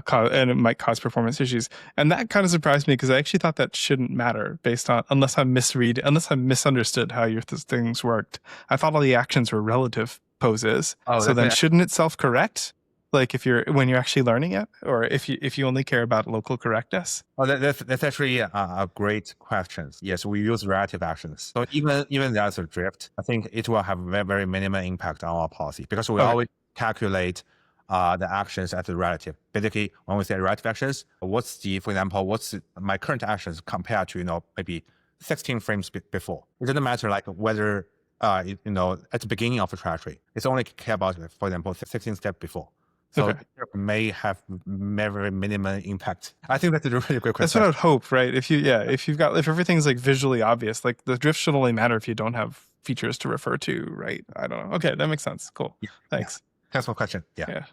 Speaker 4: and it might cause performance issues. And that kind of surprised me because I actually thought that shouldn't matter based on unless I misunderstood how your things worked. I thought all the actions were relative poses. So then shouldn't it self-correct? Like when you're actually learning it, or if you only care about local correctness?
Speaker 2: Oh, that's actually a great question. Yes, we use relative actions. So even there's a drift, I think it will have very, very minimal impact on our policy because we always calculate the actions as a relative. Basically, when we say relative actions, for example, what's my current actions compared to maybe 16 frames before? It doesn't matter whether at the beginning of the trajectory. It's only care about, for example, 16 steps before. So it may have very minimal impact. I think that's a really great question.
Speaker 4: That's what I would hope, right? If everything's visually obvious, the drift should only matter if you don't have features to refer to, right? I don't know. Okay, that makes sense. Cool. Yeah, thanks.
Speaker 2: Yeah. Thanks for the question. Yeah.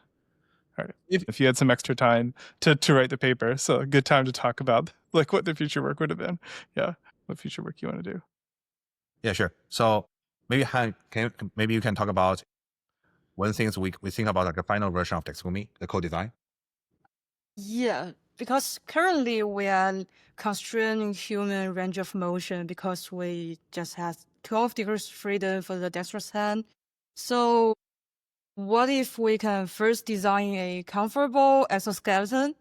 Speaker 4: All right. If you had some extra time to write the paper, so a good time to talk about what the future work would have been. Yeah, what future work you want to do.
Speaker 2: Yeah, sure. So maybe you can talk about one thing we think about the final version of DexUMI, the co-design.
Speaker 3: Yeah, because currently we are constraining human range of motion because we just have 12 degrees freedom for the dexterous hand. So what if we can first design a comfortable exoskeleton?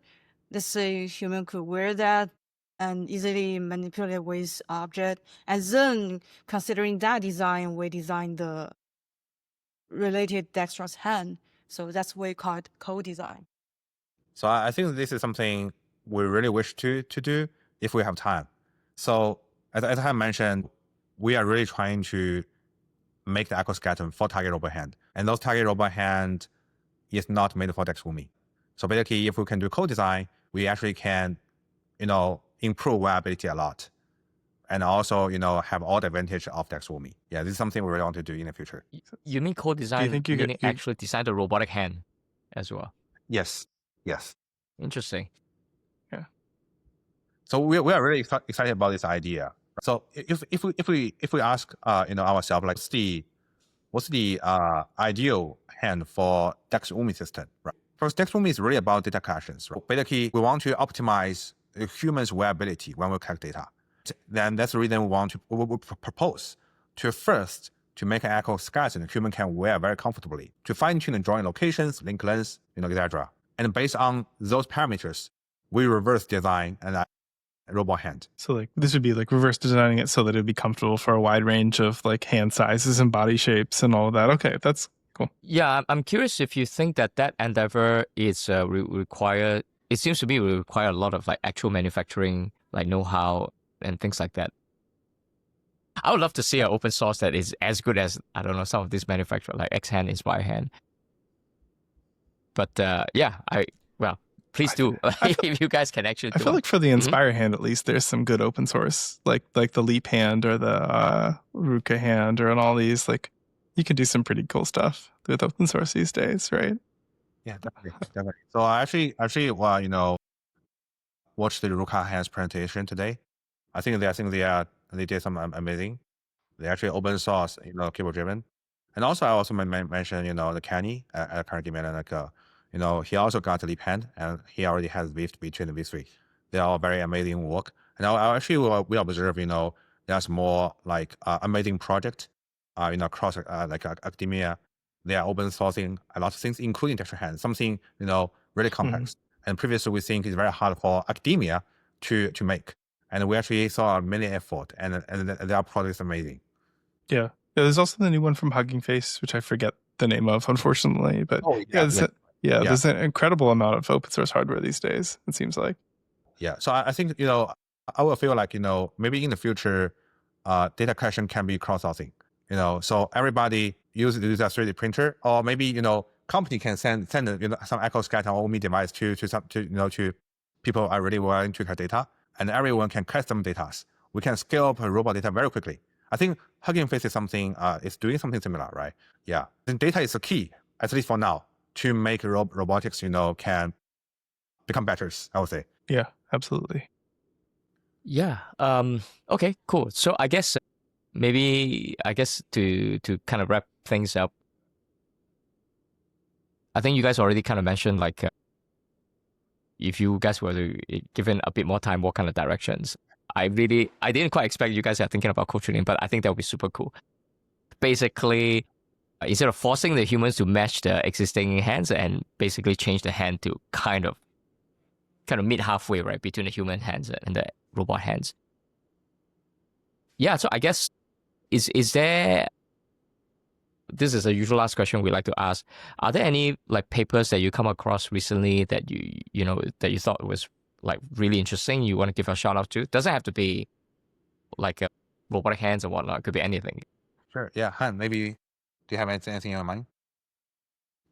Speaker 3: Let's say human could wear that and easily manipulate with object. And then considering that design, we design the related dexterous hand. So that's what we call it co-design.
Speaker 2: So I think this is something we really wish to do if we have time. So as I mentioned, we are really trying to make the exoskeleton for target robot hand. And those target robot hand is not made for DexUMI. So basically, if we can do co-design, we actually can, improve wearability a lot. And also, have all the advantage of DexUMI. Yeah, this is something we really want to do in the future.
Speaker 1: You mean co-design,
Speaker 4: think you
Speaker 1: meaning
Speaker 4: could-
Speaker 1: actually design the robotic hand as well?
Speaker 2: Yes. Yes.
Speaker 1: Interesting.
Speaker 2: So we are really excited about this idea. So if we ask ourselves, like, what's the ideal hand for DexUMI system, right? First, DexUMI is really about data collections. Right? Basically, we want to optimize the human's wearability when we collect data. Then that's the reason we propose to make an exoskeleton human can wear very comfortably, to fine-tune the joint locations, link lengths, etc. And based on those parameters, we reverse design and robot hand.
Speaker 4: So like this would be like reverse designing it so that it would be comfortable for a wide range of like hand sizes and body shapes and all of that. Okay, that's cool.
Speaker 1: Yeah, I'm curious if you think that endeavor is require. It seems to me will require a lot of like actual manufacturing, like know-how and things like that. I would love to see an open source that is as good as, I don't know, some of these manufacturers like X Hand, Inspire Hand. But yeah, please do. If you guys can actually do
Speaker 4: I feel
Speaker 1: it.
Speaker 4: like for the Inspire hand, at least there's some good open source, like the Leap hand or the Ruka hand or and all these. Like you can do some pretty cool stuff with open source these days, right?
Speaker 2: Yeah, definitely. So I actually, watched the Ruka Hands presentation today. I think they did some amazing. They actually open source, keyboard driven. And also I also mentioned, the Kenny at Carnegie Mellon, like, he also got a leap hand and he already has Vift between the V3. They are all very amazing work. And I actually we observe, there's more like amazing project, across like academia. They are open sourcing a lot of things, including texture hands, something, really complex. And previously we think it's very hard for academia to make. And we actually saw a many effort and their product is amazing.
Speaker 4: Yeah. There's also the new one from Hugging Face, which I forget the name of, unfortunately. But there's an incredible amount of open source hardware these days, it seems like.
Speaker 2: Yeah. So I think, I will feel like, maybe in the future, data collection can be crowdsourcing, so everybody use a 3D printer, or maybe, company can send some exoskeleton or OMI device to people are really willing to collect data, and everyone can custom data. We can scale up robot data very quickly. I think Hugging Face is is doing something similar, right? Yeah. Then data is the key, at least for now, to make robotics, can become better, I would say.
Speaker 4: Yeah, absolutely.
Speaker 1: Yeah. Okay, cool. So I guess to kind of wrap things up, I think you guys already kind of mentioned like if you guys were to given a bit more time, what kind of directions. I didn't quite expect you guys are thinking about co-training, but I think that would be super cool. Basically, instead of forcing the humans to match the existing hands and basically change the hand to kind of meet halfway, right, between the human hands and the robot hands. Yeah, so I guess is there, this is a usual last question we like to ask. Are there any like papers that you come across recently that you thought was like really interesting, you want to give a shout out to? Doesn't have to be like a robotic hands or whatnot. It could be anything.
Speaker 2: Sure. Yeah. Han, maybe do you have anything in your mind?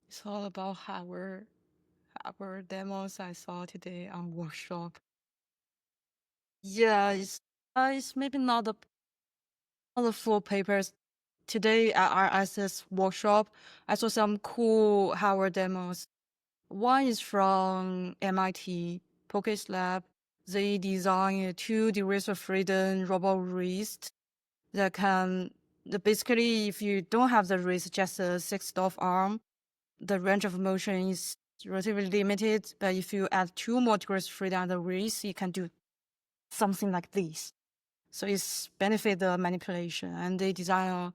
Speaker 3: It's all about hardware demos I saw today on workshop. Yeah, it's maybe not the full papers. Today at our RSS workshop, I saw some cool hardware demos. One is from MIT Pocket Lab. They designed a 2 degrees of freedom robot wrist that can basically, if you don't have the wrist, just a 6-off arm, the range of motion is relatively limited. But if you add 2 more degrees of freedom on the wrist, you can do something like this. So it's benefit the manipulation, and they design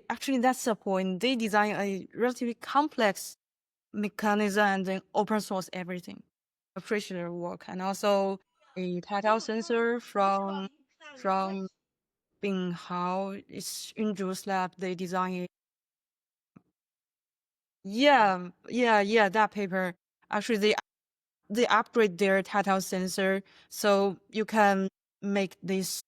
Speaker 3: actually that's the point. They design a relatively complex mechanism and then open source everything. Appreciate their work. And also a tactile sensor from Binghao. It's in Juice Lab. They design it. Yeah, that paper. Actually, they upgrade their tactile sensor, so you can make this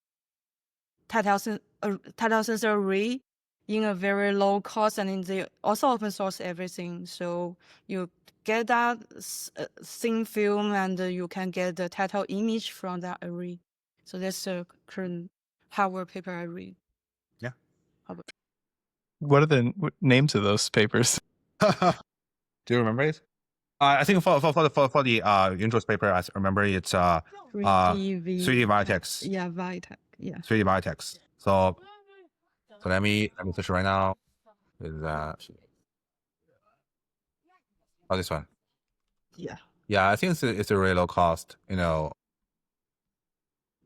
Speaker 3: tactile sensor array in a very low cost, and they also open source everything. So you get that thin film, and you can get the tactile image from that array. So that's the current hardware paper I read.
Speaker 2: Yeah.
Speaker 4: What are the names of those papers?
Speaker 2: Do you remember it? I think for the intro paper, I remember it's 3D Vitex.
Speaker 3: Yeah, Vitex. Yeah.
Speaker 2: 3D Vitex. So let me search right now. Is that this one?
Speaker 3: Yeah.
Speaker 2: Yeah, I think it's a really low cost,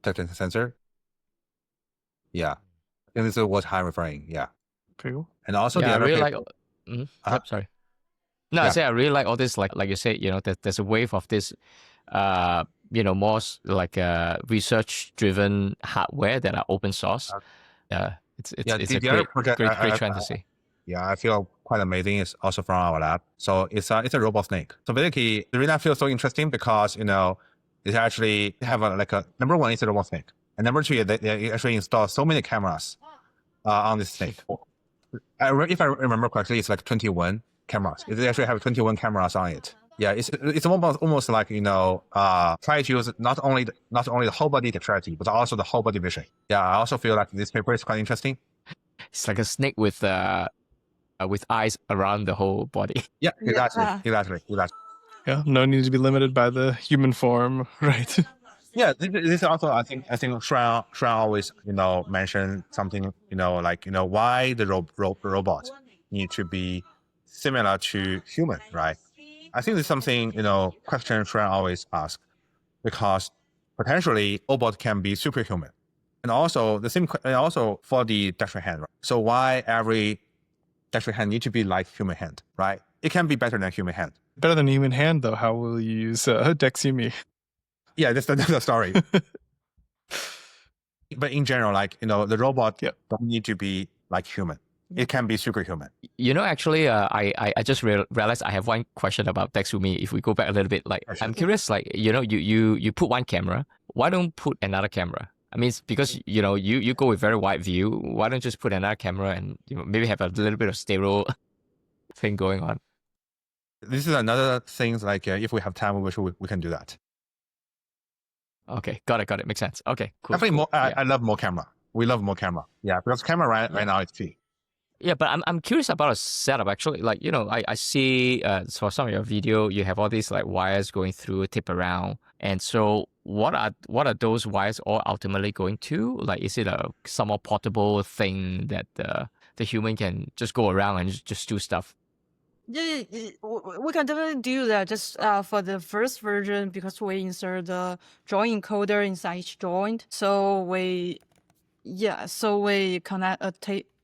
Speaker 2: tactile sensor. Yeah, I think this is what I'm referring. Yeah.
Speaker 4: Cool.
Speaker 2: And also
Speaker 1: yeah,
Speaker 2: the
Speaker 1: I
Speaker 2: other
Speaker 1: really
Speaker 2: paper,
Speaker 1: like. Yep, sorry. No, I say I really like all this. Like you say, there's a wave of this, more like research-driven hardware that are open source. It's a great trend to see.
Speaker 2: Yeah, I feel quite amazing. It's also from our lab. So it's a robot snake. So basically, the reason I feel so interesting because it actually have number one, it's a robot snake, and number two, they actually install so many cameras on this snake. If I remember correctly, it's like 21 cameras. It actually have 21 cameras on it. Yeah, it's almost like try to use not only the whole body dexterity, but also the whole body vision. Yeah, I also feel like this paper is quite interesting.
Speaker 1: It's like a snake with eyes around the whole body.
Speaker 2: Yeah, exactly.
Speaker 4: Yeah, no need to be limited by the human form, right?
Speaker 2: Yeah, this is also I think Zhang always mention something why the robot need to be similar to human, right? I think it's something question Zhang always ask because potentially robot can be superhuman, and also for the dexterous hand. Right? So why every dexterous hand need to be like human hand, right? It can be better than human hand.
Speaker 4: Better than human hand, though. How will you use DexUMI?
Speaker 2: Yeah, that's the story. But in general, the robot don't need to be like human. It can be superhuman.
Speaker 1: Actually, I just realized I have one question about DexUMI. If we go back a little bit, I'm curious, you put one camera. Why don't put another camera? I mean, it's because you go with very wide view. Why don't you just put another camera and maybe have a little bit of stereo thing going on?
Speaker 2: This is another thing. If we have time, we can do that.
Speaker 1: Okay, got it. Makes sense. Okay, cool.
Speaker 2: Definitely
Speaker 1: cool.
Speaker 2: more. I love more camera. We love more camera. Yeah, because camera right now is key.
Speaker 1: Yeah, but I'm curious about a setup actually. I see for some of your video you have all these wires going through, tip around, and so what are those wires all ultimately going to? Is it a somewhat portable thing that the human can just go around and just do stuff?
Speaker 3: Yeah, we can definitely do that. Just for the first version, because we insert the joint encoder inside each joint, so we connect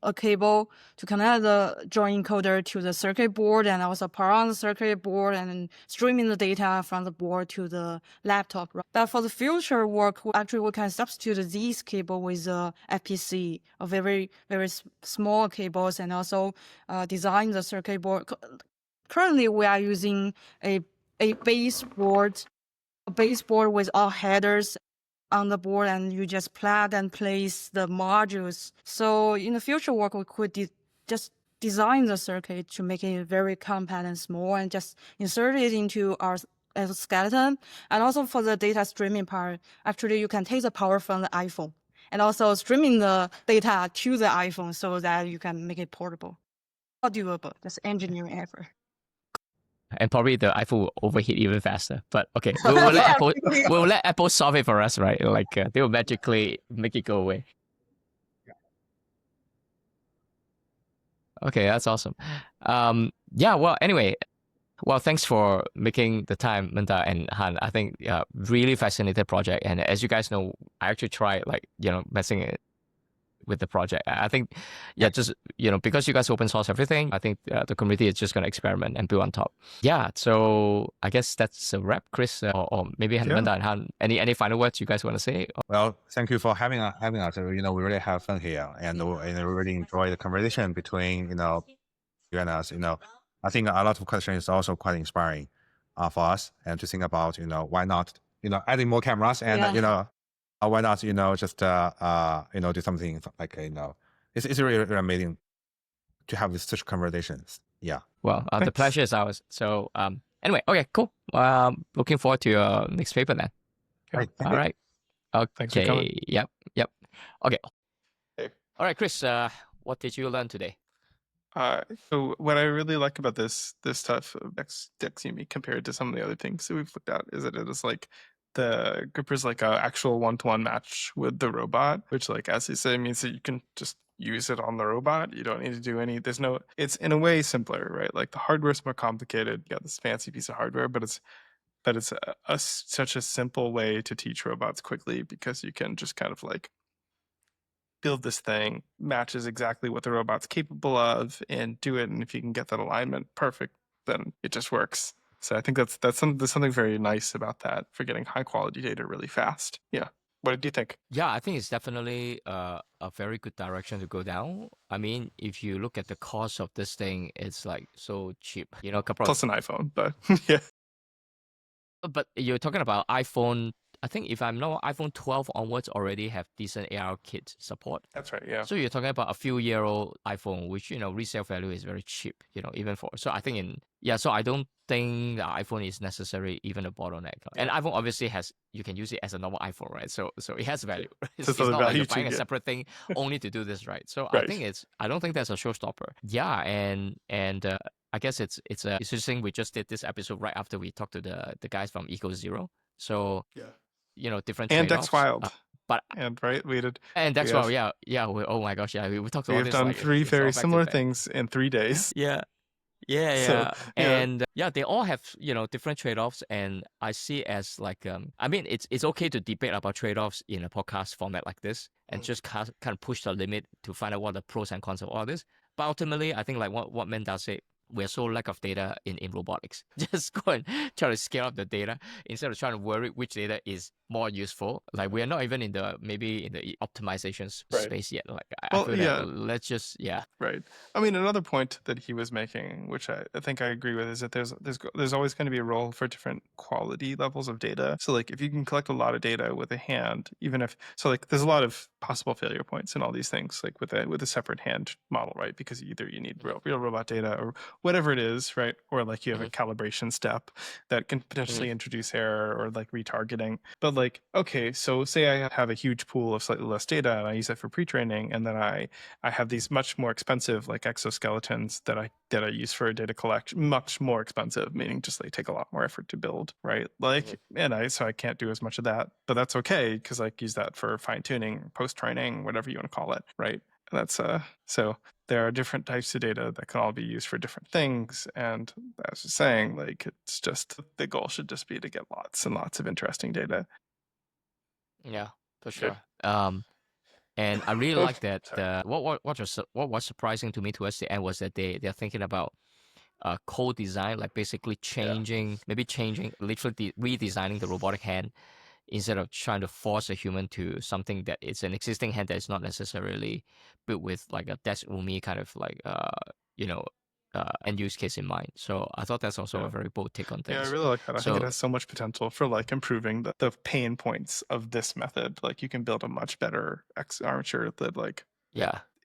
Speaker 3: a cable to connect the joint encoder to the circuit board, and also power on the circuit board and streaming the data from the board to the laptop. Right? But for the future work, we can substitute these cable with a FPC, a very, very small cables, and also design the circuit board. Currently, we are using a baseboard with all headers on the board, and you just plug and place the modules. So in the future work, we could just design the circuit to make it very compact and small, and just insert it into our exoskeleton. And also for the data streaming part, actually you can take the power from the iPhone and also streaming the data to the iPhone so that you can make it portable. All doable, just engineering effort.
Speaker 1: And probably the iPhone will overheat even faster. But okay, we'll let Apple solve it for us, right? They will magically make it go away. Okay, that's awesome. Well, anyway, thanks for making the time, Mengda and Han. I think really fascinating project. And as you guys know, I actually tried messing it with the project. I think, just because you guys open source everything, I think the community is just going to experiment and build on top. Yeah, so I guess that's a wrap, Chris, or maybe Mengda and Han. Any final words you guys want to say?
Speaker 2: Well, thank you for having us. We really have fun here, and we really enjoy the conversation between you and us. I think a lot of questions is also quite inspiring. for us, and to think about, why not, adding more cameras and, why not, just, do something like, it's really, really amazing to have such conversations. Yeah.
Speaker 1: Well, the
Speaker 4: Thanks.
Speaker 1: pleasure is ours. So anyway, okay, cool. Looking forward to your next paper then.
Speaker 4: Yeah.
Speaker 1: All right.
Speaker 4: Thanks for coming.
Speaker 1: Okay. Yep. Okay.
Speaker 4: Hey.
Speaker 1: All right, Chris. What did you learn today?
Speaker 4: So what I really like about this stuff of DexUMI compared to some of the other things that we've looked at is that it is like the gripper's like a actual one-to-one match with the robot, which, like, as you say, means that you can just use it on the robot. You don't need to do any. It's in a way simpler, right? Like the hardware's more complicated. You got this fancy piece of hardware, but it's such a simple way to teach robots quickly, because you can just kind of like build this thing, matches exactly what the robot's capable of, and do it. And if you can get that alignment perfect, then it just works. So I think there's something very nice about that for getting high quality data really fast. Yeah. What do you think?
Speaker 1: Yeah, I think it's definitely a very good direction to go down. I mean, if you look at the cost of this thing, it's like so cheap. A couple
Speaker 4: Plus an iPhone, but yeah.
Speaker 1: But you're talking about iPhone. I think if I'm not iPhone 12 onwards already have decent AR kit support.
Speaker 4: That's right. Yeah.
Speaker 1: So you're talking about a few year old iPhone, which resale value is very cheap. Even for so I think so I don't think the iPhone is necessarily even a bottleneck. And iPhone obviously you can use it as a normal iPhone, right? So it has value. It's
Speaker 4: another
Speaker 1: not like
Speaker 4: value
Speaker 1: you're
Speaker 4: too,
Speaker 1: buying a
Speaker 4: yeah.
Speaker 1: separate thing only to do this, right? So
Speaker 4: Right.
Speaker 1: I don't think that's a showstopper. Yeah, and I guess it's interesting. We just did this episode right after we talked to the guys from Eco Zero. So different
Speaker 4: And
Speaker 1: trade-offs.
Speaker 4: Dex Wild.
Speaker 1: But
Speaker 4: And right, we did.
Speaker 1: and
Speaker 4: we
Speaker 1: that's
Speaker 4: have-
Speaker 1: why, we talked about
Speaker 4: We have
Speaker 1: this.
Speaker 4: done
Speaker 1: Like,
Speaker 4: three
Speaker 1: it's all
Speaker 4: very
Speaker 1: back to
Speaker 4: similar
Speaker 1: back.
Speaker 4: things in 3 days.
Speaker 1: Yeah.
Speaker 4: So,
Speaker 1: And they all have different trade-offs, and I see as like I mean it's okay to debate about trade-offs in a podcast format like this, and just kind of push the limit to find out what the pros and cons of all this. But ultimately, I think like what Mengda said, we're so lack of data in robotics. Just go and try to scale up the data instead of trying to worry which data is more useful. Like we are not even in the optimization space yet. Like I feel that let's just
Speaker 4: Right. I mean, another point that he was making, which I think I agree with, is that there's always going to be a role for different quality levels of data. So like if you can collect a lot of data with a hand, even if there's a lot of possible failure points in all these things, like with a separate hand model, right? Because either you need real robot data or whatever it is, right? Or like you have a calibration step that can potentially introduce error or like retargeting. But like, okay, so say I have a huge pool of slightly less data and I use that for pre-training, and then I have these much more expensive like exoskeletons that I use for data collection, much more expensive, meaning just they take a lot more effort to build, right? Like, so I can't do as much of that, but that's okay because I use that for fine tuning, post training, whatever you want to call it, right? And that's so there are different types of data that can all be used for different things, and as I was saying, like it's just the goal should just be to get lots and lots of interesting data.
Speaker 1: Yeah, for sure. And I really like that. What was surprising to me towards the end was that they're thinking about co-design, like basically changing, literally redesigning the robotic hand instead of trying to force a human to something that it's an existing hand that is not necessarily built with like a DexUMI kind of like end use case in mind. So I thought that's also a very bold take on things.
Speaker 4: Yeah, I really like that. I think it has so much potential for like improving the pain points of this method. Like you can build a much better armature that like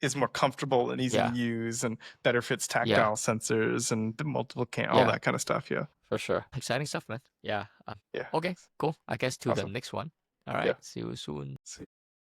Speaker 4: is more comfortable and easy to use and better fits tactile sensors and the multiple all that kind of stuff. Yeah,
Speaker 1: for sure. Exciting stuff, man. Yeah. Okay, cool. I guess to the next one. All right. See you soon.